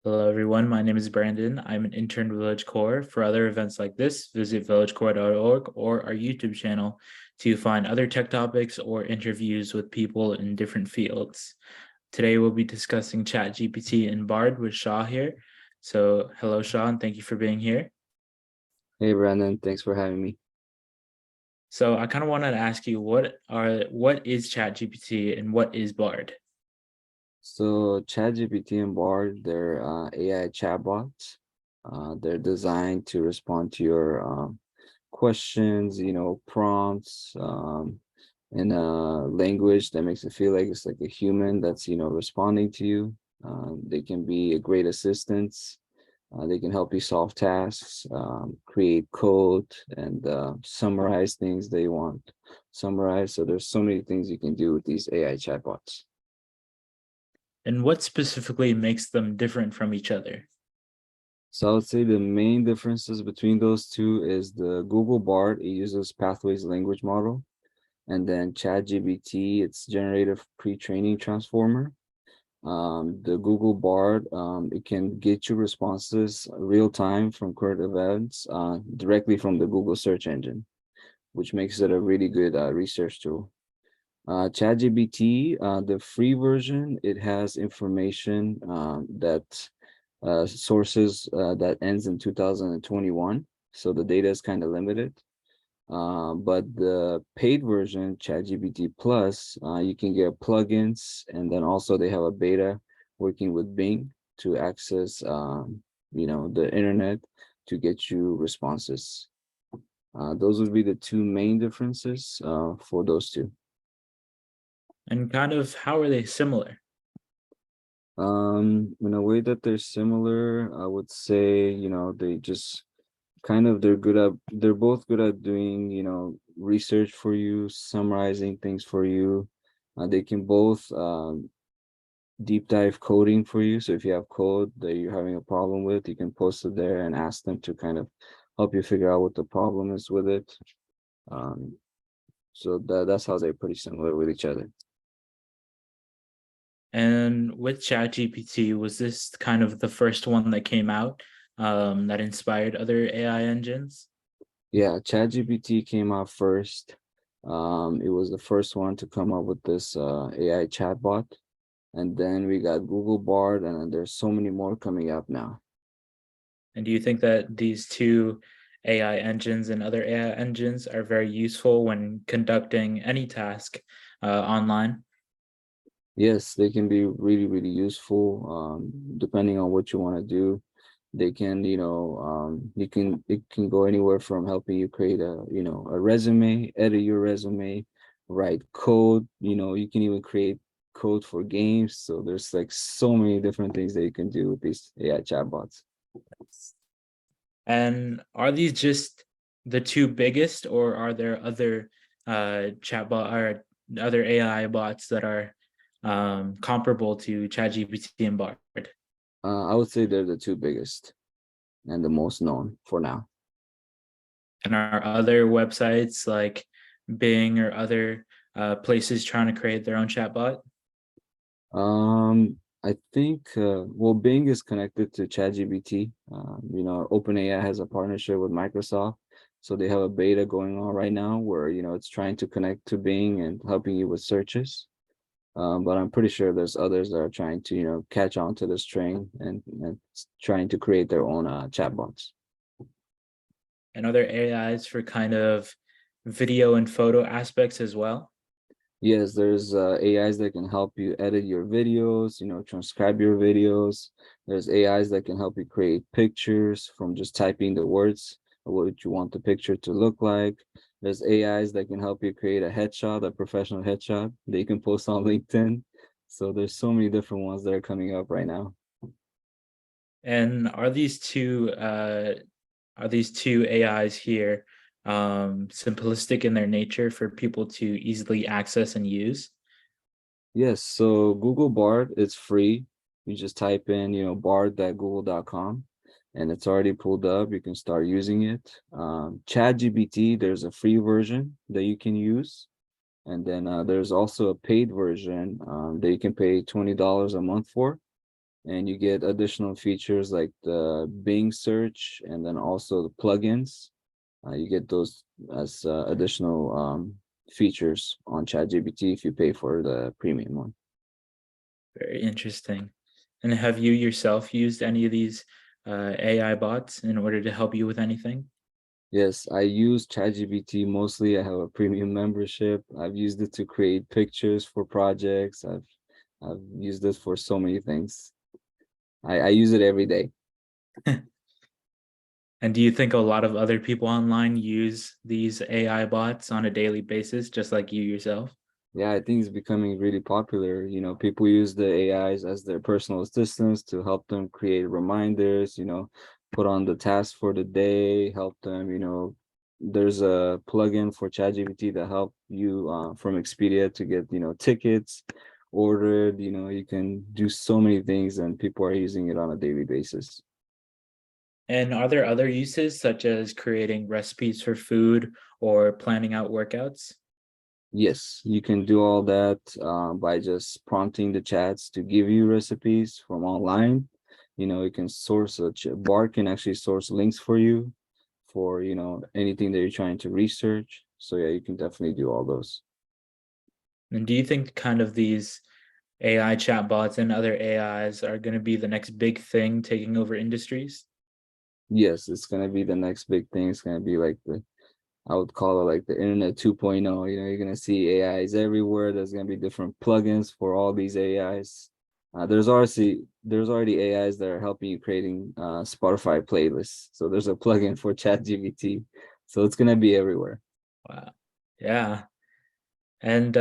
Hello, everyone. My name is Brandon. I'm an intern with Village Core. For other events like this, visit villagecore.org or our YouTube channel to find other tech topics or interviews with people in different fields. Today, we'll be discussing ChatGPT and Bard with Shah here. So, hello, Shah, and thank you for being here. Hey Brandon, thanks for having me. So, I kind of wanted to ask you what is ChatGPT and what is Bard? So ChatGPT and Bard, they're AI chatbots. They're designed to respond to your questions, prompts, in a language that makes it feel like it's like a human that's, responding to you. They can be a great assistance. They can help you solve tasks, create code, and summarize things they want summarize. So there's so many things you can do with these AI chatbots. And what specifically makes them different from each other? So I would say the main differences between those two is the Google Bard, it uses Pathways language model, and then ChatGPT, it's generative pre-training transformer. The Google Bard, it can get you responses real time from current events directly from the Google search engine, which makes it a really good research tool. ChatGPT, the free version, it has information that sources that ends in 2021. So the data is kind of limited. But the paid version, ChatGPT Plus, you can get plugins, and then also they have a beta working with Bing to access, the internet to get you responses. Those would be the two main differences for those two. And kind of how are they similar? In a way that they're similar, I would say, they just kind of they're both good at doing, research for you, summarizing things for you. They can both deep dive coding for you. So if you have code that you're having a problem with, you can post it there and ask them to kind of help you figure out what the problem is with it. Um, so that's how they're pretty similar with each other. And with ChatGPT, was this kind of the first one that came out that inspired other AI engines? Yeah, ChatGPT came out first. It was the first one to come up with this AI chatbot. And then we got Google Bard, and then there's so many more coming up now. And do you think that these two AI engines and other AI engines are very useful when conducting any task online? Yes, they can be really, really useful, depending on what you want to do. They can, it can go anywhere from helping you create a resume, edit your resume, write code. You can even create code for games. So there's like so many different things that you can do with these AI chatbots. And are these just the two biggest, or are there other chatbot or other AI bots that are comparable to ChatGPT and Bard? I would say they're the two biggest and the most known for now. And are other websites like Bing or other places trying to create their own chatbot? I think well, Bing is connected to ChatGPT. OpenAI has a partnership with Microsoft, so they have a beta going on right now where it's trying to connect to Bing and helping you with searches. But I'm pretty sure there's others that are trying to catch on to this train and trying to create their own chatbots. And other AIs for kind of video and photo aspects as well? Yes, there's AIs that can help you edit your videos, transcribe your videos. There's AIs that can help you create pictures from just typing the words of what you want the picture to look like. There's AIs that can help you create a headshot, a professional headshot that you can post on LinkedIn. So there's so many different ones that are coming up right now. And are these two AIs here simplistic in their nature for people to easily access and use? Yes, so Google Bard, it's free. You just type in, bard.google.com and it's already pulled up. You can start using it. ChatGPT, there's a free version that you can use. And then there's also a paid version that you can pay $20 a month for. and you get additional features like the Bing search and then also the plugins. You get those as additional features on ChatGPT if you pay for the premium one. Very interesting. And have you yourself used any of these AI bots in order to help you with anything? Yes, I use ChatGPT mostly. I have a premium membership. I've used it to create pictures for projects. I've used it for so many things. I use it every day. And do you think a lot of other people online use these AI bots on a daily basis, just like you yourself? Yeah, I think it's becoming really popular. People use the AIs as their personal assistants to help them create reminders, put on the task for the day, help them, there's a plugin for ChatGPT that help you from Expedia to get, tickets ordered, you can do so many things and people are using it on a daily basis. And are there other uses such as creating recipes for food or planning out workouts? Yes, you can do all that by just prompting the chats to give you recipes from online. You can source Bard can actually source links for you for, anything that you're trying to research. So yeah, you can definitely do all those. And do you think kind of these AI chatbots and other AIs are going to be the next big thing taking over industries? Yes, it's gonna be the next big thing. It's gonna be like I would call it like the internet 2.0. You're gonna see AIs everywhere. There's gonna be different plugins for all these AIs. There's already AIs that are helping you creating Spotify playlists. So there's a plugin for ChatGPT. So it's gonna be everywhere. Wow. Yeah. And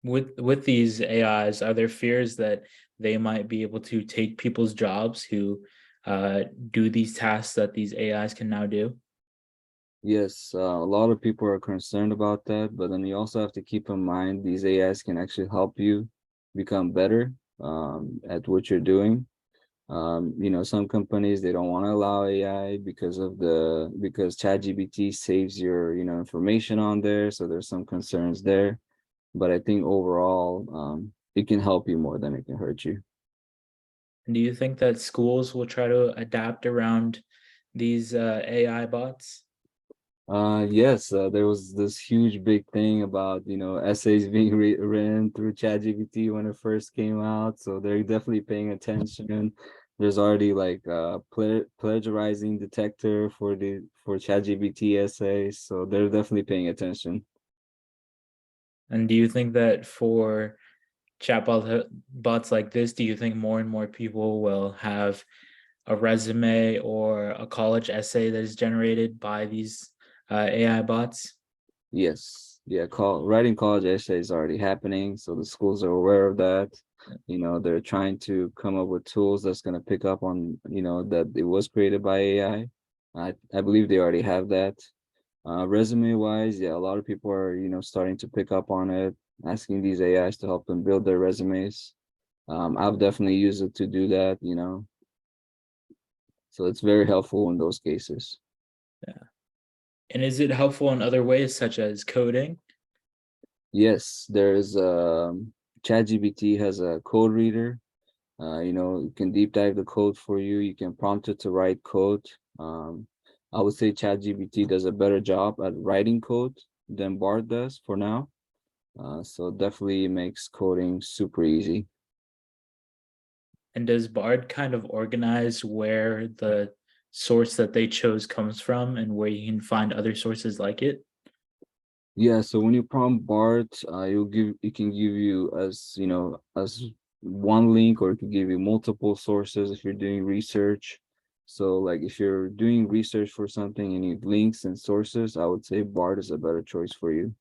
with these AIs, are there fears that they might be able to take people's jobs who do these tasks that these AIs can now do? Yes, a lot of people are concerned about that, but then you also have to keep in mind these AIs can actually help you become better at what you're doing. Some companies they don't want to allow AI because ChatGPT saves your information on there, so there's some concerns there. But I think overall, it can help you more than it can hurt you. And do you think that schools will try to adapt around these AI bots? Yes, there was this huge big thing about essays being written through ChatGPT when it first came out, so they're definitely paying attention. There's already like plagiarizing detector for ChatGPT essays, so they're definitely paying attention. And do you think that for chatbot bots like this, do you think more and more people will have a resume or a college essay that is generated by these AI bots? Yes, yeah, writing college essays is already happening, so the schools are aware of that. They're trying to come up with tools that's going to pick up on, that it was created by AI. I believe they already have that. Resume wise, yeah, a lot of people are, starting to pick up on it, asking these AIs to help them build their resumes. I've definitely used it to do that, so it's very helpful in those cases. Yeah. And is it helpful in other ways, such as coding? Yes, there's ChatGPT has a code reader. It can deep dive the code for you. You can prompt it to write code. Um, I would say ChatGPT does a better job at writing code than Bard does for now. So definitely makes coding super easy. And does Bard kind of organize where the source that they chose comes from and where you can find other sources like it? Yeah, so when you prompt Bard, it can give you as one link, or it can give you multiple sources if you're doing research. So like if you're doing research for something and you need links and sources, I would say Bard is a better choice for you.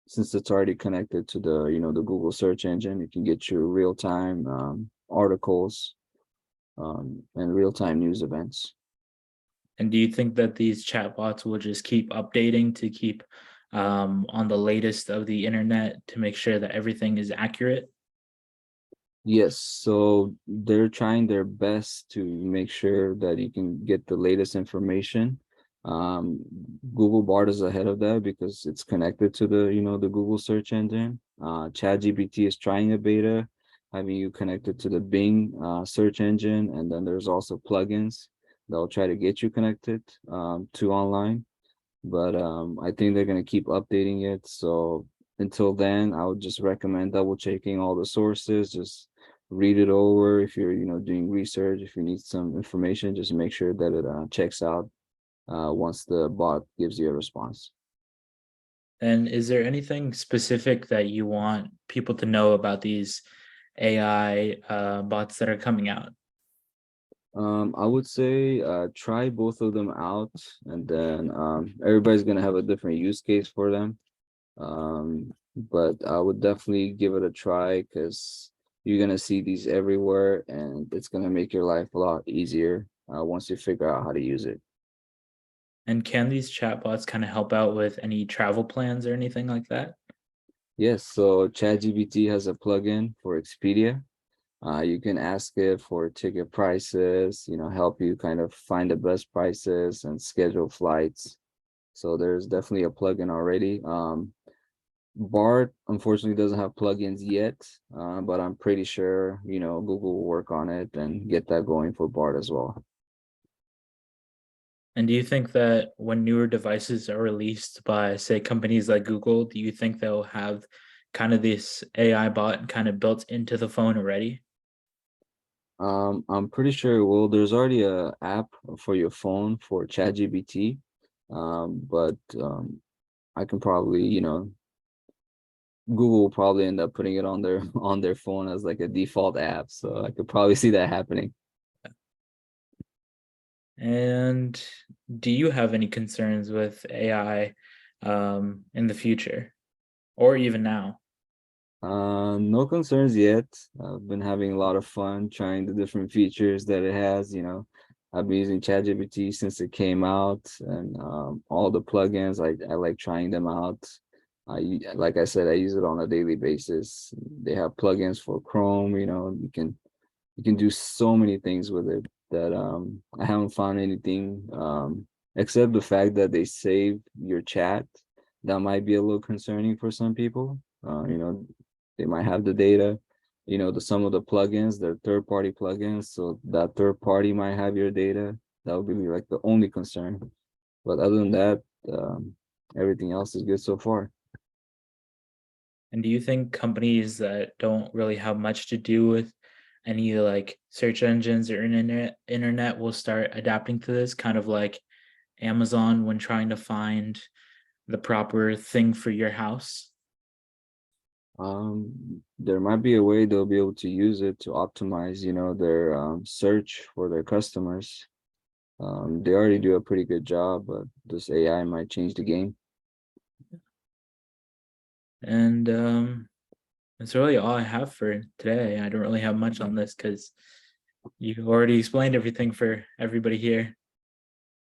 Since it's already connected to the Google search engine, it can get you real-time articles and real-time news events. And do you think that these chatbots will just keep updating to keep on the latest of the internet to make sure that everything is accurate? Yes, so they're trying their best to make sure that you can get the latest information. Um, Google Bard is ahead of that because it's connected to the Google search engine. ChatGPT is trying a beta. having you connected to the Bing search engine, and then there's also plugins that'll try to get you connected to online. But I think they're gonna keep updating it. So until then, I would just recommend double checking all the sources. Just read it over if you're, doing research. If you need some information, just make sure that it checks out once the bot gives you a response. And is there anything specific that you want people to know about these AI bots that are coming out? I would say try both of them out, and then everybody's gonna have a different use case for them. But I would definitely give it a try because you're gonna see these everywhere, and it's gonna make your life a lot easier once you figure out how to use it. And can these chatbots kind of help out with any travel plans or anything like that? Yes, so ChatGPT has a plugin for Expedia. You can ask it for ticket prices, help you kind of find the best prices and schedule flights. So there's definitely a plugin already. Bard unfortunately doesn't have plugins yet, but I'm pretty sure, Google will work on it and get that going for Bard as well. And do you think that when newer devices are released by, say, companies like Google, do you think they'll have kind of this AI bot kind of built into the phone already? I'm pretty sure, well, there's already a app for your phone for ChatGPT, but I can probably, Google will probably end up putting it on their on their phone as like a default app. So I could probably see that happening. And do you have any concerns with AI in the future or even now? No concerns yet. I've been having a lot of fun trying the different features that it has. I've been using ChatGPT since it came out, and all the plugins. I like trying them out. Like I said, I use it on a daily basis. They have plugins for Chrome. You can do so many things with it that I haven't found anything except the fact that they save your chat. That might be a little concerning for some people. They might have the data. Some of the plugins, they're third-party plugins, so that third party might have your data. That would be like the only concern. But other than that, everything else is good so far. And do you think companies that don't really have much to do with any like search engines or internet will start adapting to this, kind of like Amazon when trying to find the proper thing for your house? There might be a way they'll be able to use it to optimize, their search for their customers. They already do a pretty good job, but this AI might change the game. And that's really all I have for today. I don't really have much on this because you already explained everything for everybody here.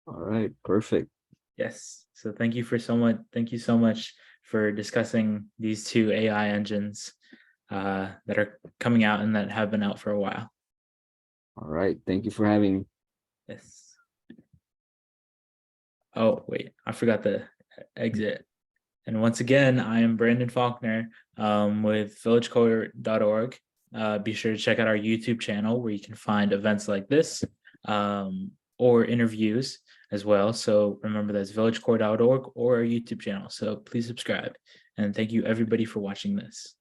All right, perfect. Yes. So thank you for so much. Thank you so much for discussing these two AI engines that are coming out and that have been out for a while. All right, thank you for having me. Yes. Oh, wait, I forgot the exit. And once again, I am Brandon Faulkner with villagecore.org. Be sure to check out our YouTube channel where you can find events like this or interviews as well. So remember that's villagecore.org or our YouTube channel. So please subscribe. And thank you everybody for watching this.